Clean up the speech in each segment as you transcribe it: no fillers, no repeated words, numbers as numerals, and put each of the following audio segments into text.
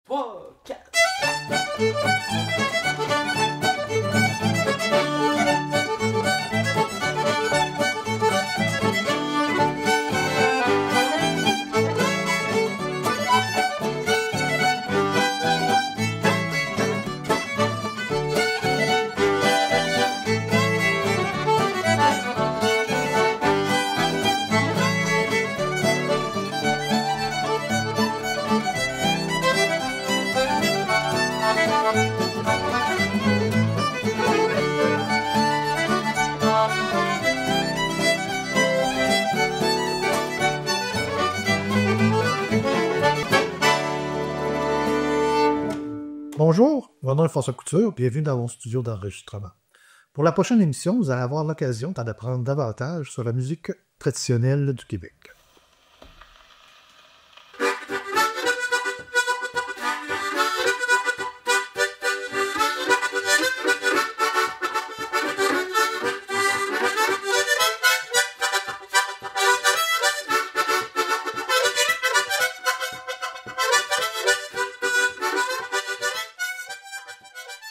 3, 4. Bonjour, mon nom est François Couture, bienvenue dans mon studio d'enregistrement. Pour la prochaine émission, vous allez avoir l'occasion d'en apprendre davantage sur la musique traditionnelle du Québec.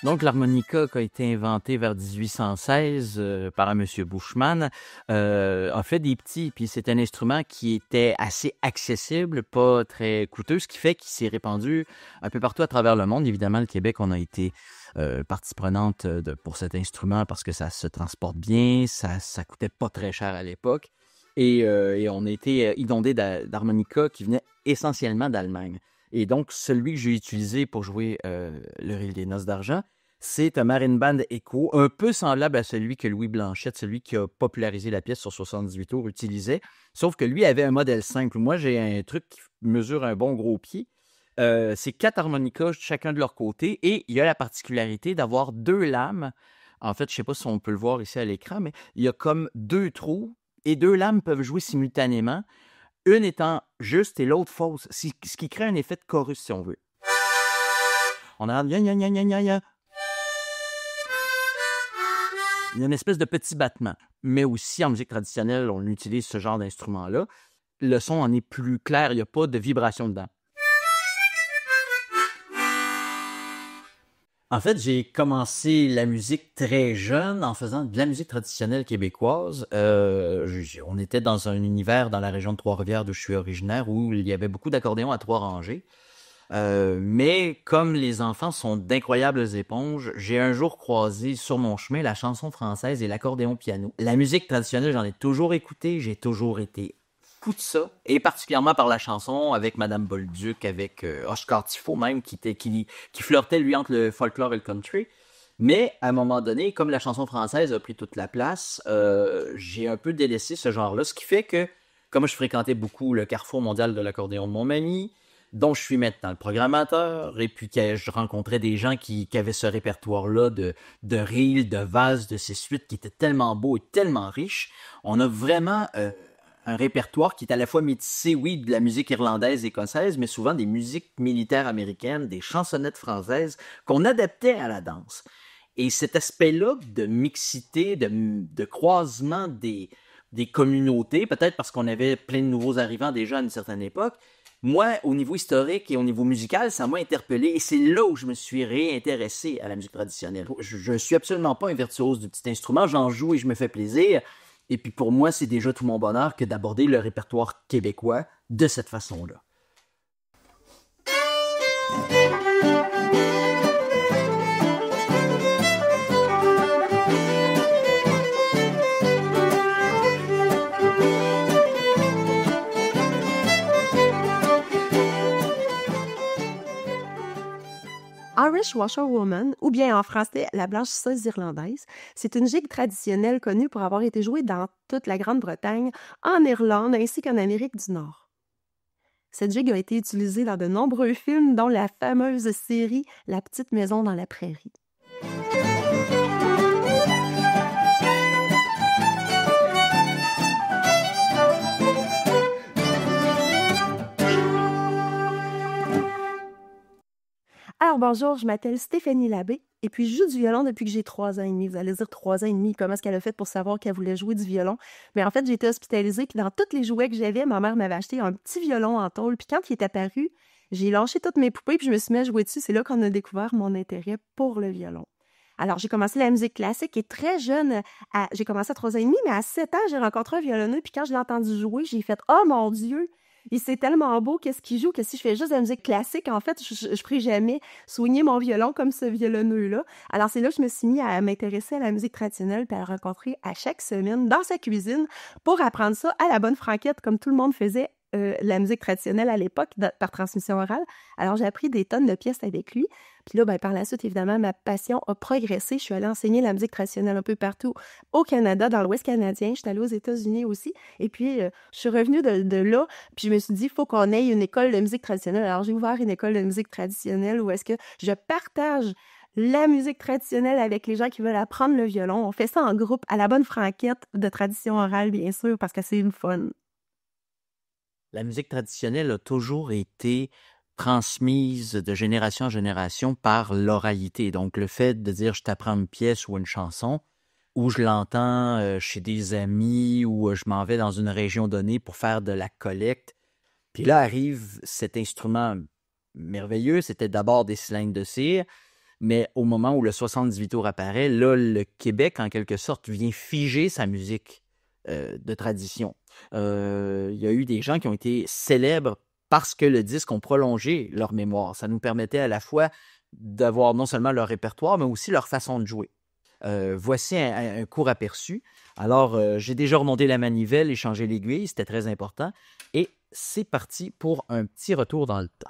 Donc, l'harmonica qui a été inventé vers 1816 par un monsieur Bushman a fait des petits, puis c'est un instrument qui était assez accessible, pas très coûteux, ce qui fait qu'il s'est répandu un peu partout à travers le monde. Évidemment, le Québec, on a été partie prenante pour cet instrument parce que ça se transporte bien, ça coûtait pas très cher à l'époque, et on a été inondé d'harmonica qui venaient essentiellement d'Allemagne. Et donc, celui que j'ai utilisé pour jouer le Rille des Noces d'Argent, c'est un Marienband Echo, un peu semblable à celui que Louis Blanchette, celui qui a popularisé la pièce sur 78 tours, utilisait, sauf que lui avait un modèle simple. Moi, j'ai un truc qui mesure un bon gros pied. C'est 4 harmonicas, chacun de leur côté, et il y a la particularité d'avoir 2 lames. En fait, je ne sais pas si on peut le voir ici à l'écran, mais il y a comme 2 trous, et 2 lames peuvent jouer simultanément, une étant juste et l'autre fausse, ce qui crée un effet de chorus, si on veut. On a gna gna gna gna gna gna. Il y a une espèce de petit battement. Mais aussi, en musique traditionnelle, on utilise ce genre d'instrument-là. Le son en est plus clair, il n'y a pas de vibration dedans. En fait, j'ai commencé la musique très jeune en faisant de la musique traditionnelle québécoise. On était dans un univers dans la région de Trois-Rivières d'où je suis originaire où il y avait beaucoup d'accordéons à 3 rangées. Mais comme les enfants sont d'incroyables éponges, j'ai un jour croisé sur mon chemin la chanson française et l'accordéon piano. La musique traditionnelle, j'en ai toujours écouté, j'ai toujours été fou de ça, et particulièrement par la chanson avec Madame Bolduc, avec Oscar Tifo même, qui flirtait lui entre le folklore et le country. Mais à un moment donné, comme la chanson française a pris toute la place, j'ai un peu délaissé ce genre-là, ce qui fait que, comme je fréquentais beaucoup le Carrefour mondial de l'accordéon de Montmagny, dont je suis maintenant le programmateur, et puis que je rencontrais des gens qui avaient ce répertoire-là de reels, de vases, de ces suites qui étaient tellement beaux et tellement riches. On a vraiment un répertoire qui est à la fois métissé, oui, de la musique irlandaise, écossaise, mais souvent des musiques militaires américaines, des chansonnettes françaises qu'on adaptait à la danse. Et cet aspect-là de mixité, de croisement des communautés, peut-être parce qu'on avait plein de nouveaux arrivants déjà à une certaine époque, moi, au niveau historique et au niveau musical, ça m'a interpellé et c'est là où je me suis réintéressé à la musique traditionnelle. Je ne suis absolument pas un virtuose du petit instrument, j'en joue et je me fais plaisir. Et puis pour moi, c'est déjà tout mon bonheur que d'aborder le répertoire québécois de cette façon-là. Irish Washerwoman, ou bien en français la blanchisseuse irlandaise, c'est une gigue traditionnelle connue pour avoir été jouée dans toute la Grande-Bretagne, en Irlande ainsi qu'en Amérique du Nord. Cette gigue a été utilisée dans de nombreux films, dont la fameuse série La petite maison dans la prairie. Alors bonjour, je m'appelle Stéphanie Labbé et puis je joue du violon depuis que j'ai 3 ans et demi. Vous allez dire 3 ans et demi, comment est-ce qu'elle a fait pour savoir qu'elle voulait jouer du violon? Mais en fait, j'ai été hospitalisée puis dans tous les jouets que j'avais, ma mère m'avait acheté un petit violon en tôle. Puis quand il est apparu, j'ai lâché toutes mes poupées puis je me suis mis à jouer dessus. C'est là qu'on a découvert mon intérêt pour le violon. Alors, j'ai commencé la musique classique et très jeune, j'ai commencé à 3 ans et demi, mais à 7 ans, j'ai rencontré un violonneux puis quand je l'ai entendu jouer, j'ai fait « Oh mon Dieu! » Et c'est tellement beau qu'est-ce qu'il joue que si je fais juste de la musique classique, en fait, je ne ferai jamais soigner mon violon comme ce violonneux-là. Alors, c'est là que je me suis mis à m'intéresser à la musique traditionnelle puis à le rencontrer à chaque semaine dans sa cuisine pour apprendre ça à la bonne franquette, comme tout le monde faisait la musique traditionnelle à l'époque par transmission orale. Alors, j'ai appris des tonnes de pièces avec lui. Puis là, ben, par la suite, évidemment, ma passion a progressé. Je suis allée enseigner la musique traditionnelle un peu partout au Canada, dans l'Ouest canadien. Je suis allée aux États-Unis aussi. Et puis, je suis revenue de là. Puis je me suis dit, il faut qu'on ait une école de musique traditionnelle. Alors, j'ai ouvert une école de musique traditionnelle où est-ce que je partage la musique traditionnelle avec les gens qui veulent apprendre le violon. On fait ça en groupe, à la bonne franquette de tradition orale, bien sûr, parce que c'est une fun. La musique traditionnelle a toujours été transmise de génération en génération par l'oralité. Donc, le fait de dire « je t'apprends une pièce ou une chanson » ou je l'entends chez des amis ou je m'en vais dans une région donnée pour faire de la collecte. Puis là arrive cet instrument merveilleux. C'était d'abord des cylindres de cire, mais au moment où le 78 tours apparaît, là, le Québec, en quelque sorte, vient figer sa musique de tradition. Il y a eu des gens qui ont été célèbres parce que le disque ont prolongé leur mémoire. Ça nous permettait à la fois d'avoir non seulement leur répertoire, mais aussi leur façon de jouer. Voici un court aperçu. Alors, j'ai déjà remonté la manivelle et changé l'aiguille, c'était très important. Et c'est parti pour un petit retour dans le temps.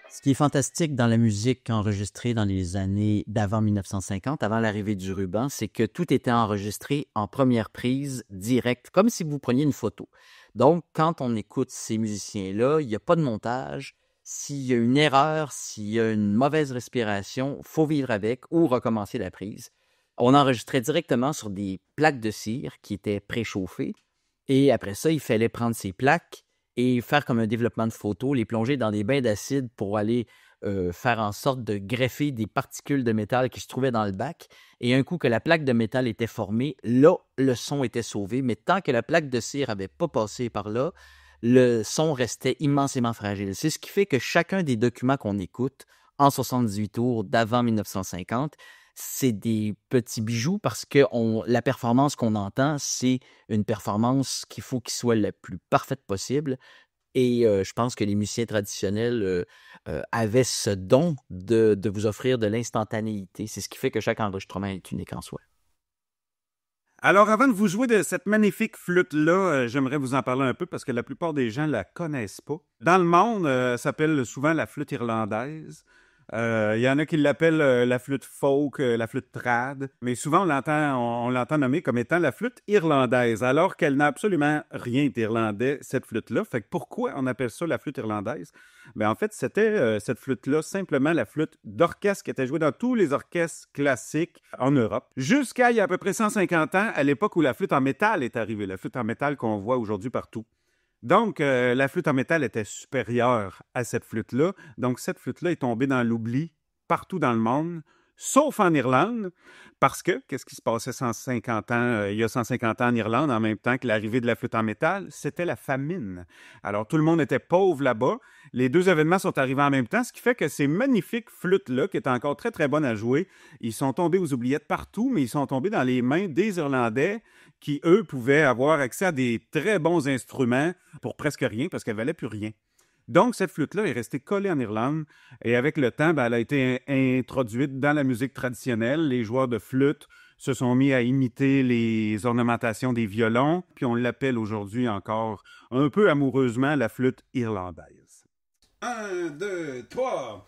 Ce qui est fantastique dans la musique enregistrée dans les années d'avant 1950, avant l'arrivée du ruban, c'est que tout était enregistré en première prise, directe, comme si vous preniez une photo. Donc, quand on écoute ces musiciens-là, il n'y a pas de montage. S'il y a une erreur, s'il y a une mauvaise respiration, il faut vivre avec ou recommencer la prise. On enregistrait directement sur des plaques de cire qui étaient préchauffées. Et après ça, il fallait prendre ces plaques et faire comme un développement de photo, les plonger dans des bains d'acide pour aller faire en sorte de greffer des particules de métal qui se trouvaient dans le bac. Et un coup que la plaque de métal était formée, là, le son était sauvé. Mais tant que la plaque de cire n'avait pas passé par là, le son restait immensément fragile. C'est ce qui fait que chacun des documents qu'on écoute en 78 tours d'avant 1950, c'est des petits bijoux parce que la performance qu'on entend, c'est une performance qu'il faut qu'il soit la plus parfaite possible. Et je pense que les musiciens traditionnels avaient ce don de vous offrir de l'instantanéité. C'est ce qui fait que chaque enregistrement est unique en soi. Alors, avant de vous jouer de cette magnifique flûte-là, j'aimerais vous en parler un peu parce que la plupart des gens ne la connaissent pas. Dans le monde, ça s'appelle souvent la flûte irlandaise. Il y en a qui l'appellent la flûte folk, la flûte trad, mais souvent on l'entend nommer comme étant la flûte irlandaise, alors qu'elle n'a absolument rien d'irlandais, cette flûte-là. Fait que pourquoi on appelle ça la flûte irlandaise? Ben en fait, c'était cette flûte-là simplement la flûte d'orchestre qui était jouée dans tous les orchestres classiques en Europe, jusqu'à il y a à peu près 150 ans, à l'époque où la flûte en métal est arrivée, la flûte en métal qu'on voit aujourd'hui partout. Donc, la flûte en métal était supérieure à cette flûte-là. Donc, cette flûte-là est tombée dans l'oubli partout dans le monde, sauf en Irlande, parce que, qu'est-ce qui se passait 150 ans, il y a 150 ans en Irlande, en même temps que l'arrivée de la flûte en métal? C'était la famine. Alors, tout le monde était pauvre là-bas. Les deux événements sont arrivés en même temps, ce qui fait que ces magnifiques flûtes-là, qui étaient encore très, très bonnes à jouer, ils sont tombés aux oubliettes partout, mais ils sont tombés dans les mains des Irlandais qui, eux, pouvaient avoir accès à des très bons instruments pour presque rien, parce qu'elle ne valait plus rien. Donc, cette flûte-là est restée collée en Irlande, et avec le temps, elle a été introduite dans la musique traditionnelle. Les joueurs de flûte se sont mis à imiter les ornementations des violons, puis on l'appelle aujourd'hui encore un peu amoureusement la flûte irlandaise. 1, 2, 3...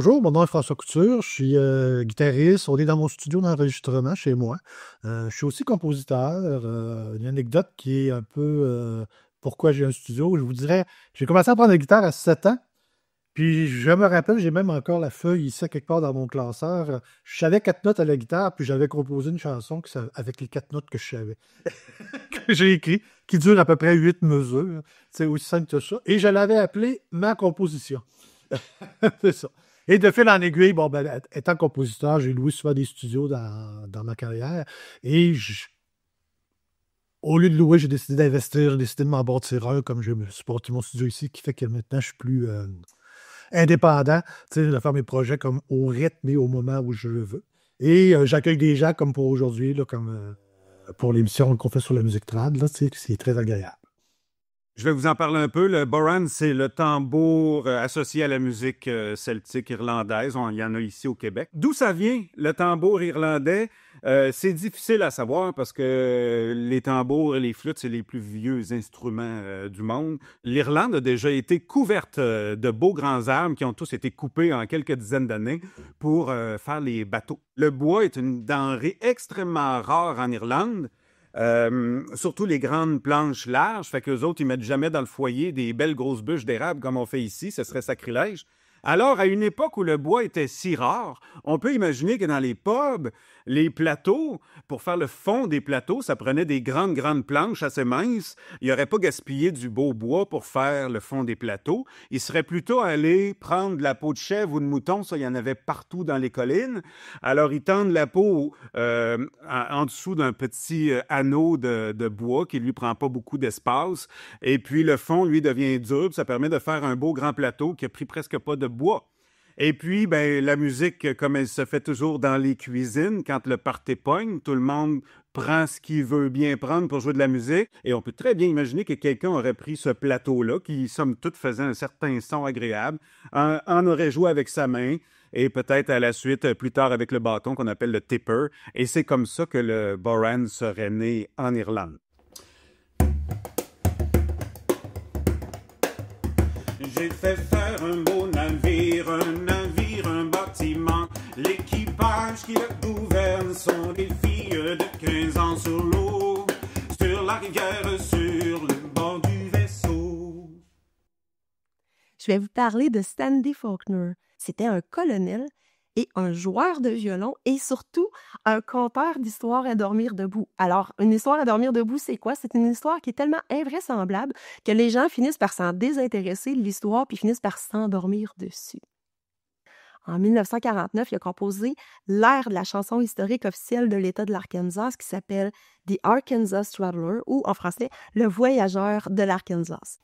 Bonjour, mon nom est François Couture, je suis guitariste, on est dans mon studio d'enregistrement chez moi. Je suis aussi compositeur. Une anecdote qui est un peu pourquoi j'ai un studio. Je vous dirais, j'ai commencé à apprendre la guitare à 7 ans, puis je me rappelle, j'ai même encore la feuille ici quelque part dans mon classeur. Je savais 4 notes à la guitare, puis j'avais composé une chanson avec les 4 notes que je savais, que j'ai écrit, qui dure à peu près 8 mesures. C'est aussi simple que ça. Et je l'avais appelée ma composition. C'est ça. Et de fil en aiguille, bon, ben, étant compositeur, j'ai loué souvent des studios dans ma carrière. Et au lieu de louer, j'ai décidé d'investir, j'ai décidé de m'en bâtir un, comme je me suis bâti mon studio ici, qui fait que maintenant, je suis plus indépendant, tu sais, de faire mes projets comme au rythme et au moment où je le veux. Et j'accueille des gens comme pour aujourd'hui, là, comme pour l'émission qu'on fait sur la musique trad, là, tu sais, c'est très agréable. Je vais vous en parler un peu. Le bodhrán, c'est le tambour associé à la musique celtique irlandaise. Il y en a ici au Québec. D'où ça vient, le tambour irlandais? C'est difficile à savoir parce que les tambours et les flûtes, c'est les plus vieux instruments du monde. L'Irlande a déjà été couverte de beaux grands arbres qui ont tous été coupés en quelques dizaines d'années pour faire les bateaux. Le bois est une denrée extrêmement rare en Irlande. Surtout les grandes planches larges, fait qu'eux autres, ils mettent jamais dans le foyer des belles grosses bûches d'érable comme on fait ici, ce serait sacrilège. Alors, à une époque où le bois était si rare, on peut imaginer que dans les pubs, les plateaux, pour faire le fond des plateaux, ça prenait des grandes planches assez minces. Il n'aurait pas gaspillé du beau bois pour faire le fond des plateaux. Il serait plutôt allé prendre de la peau de chèvre ou de mouton, ça, il y en avait partout dans les collines. Alors, ils tendent la peau en dessous d'un petit anneau de bois qui lui prend pas beaucoup d'espace. Et puis, le fond, lui, devient dur. Ça permet de faire un beau grand plateau qui a pris presque pas de bois. Et puis, ben, la musique, comme elle se fait toujours dans les cuisines, quand le party pogne, tout le monde prend ce qu'il veut bien prendre pour jouer de la musique. Et on peut très bien imaginer que quelqu'un aurait pris ce plateau-là, qui, somme toute, faisait un certain son agréable, en aurait joué avec sa main, et peut-être à la suite, plus tard, avec le bâton qu'on appelle le tipper. Et c'est comme ça que le bodhrán serait né en Irlande. J'ai fait faire un beau navire, un bâtiment. L'équipage qui le gouverne sont des filles de 15 ans sur l'eau, sur la rivière, sur le bord du vaisseau. Je vais vous parler de Sandy Faulkner. C'était un colonel et un joueur de violon et surtout un conteur d'histoires à dormir debout. Alors, une histoire à dormir debout, c'est quoi? C'est une histoire qui est tellement invraisemblable que les gens finissent par s'en désintéresser de l'histoire puis finissent par s'endormir dessus. En 1949, il a composé l'air de la chanson historique officielle de l'État de l'Arkansas qui s'appelle « The Arkansas Traveler » ou en français « Le voyageur de l'Arkansas ».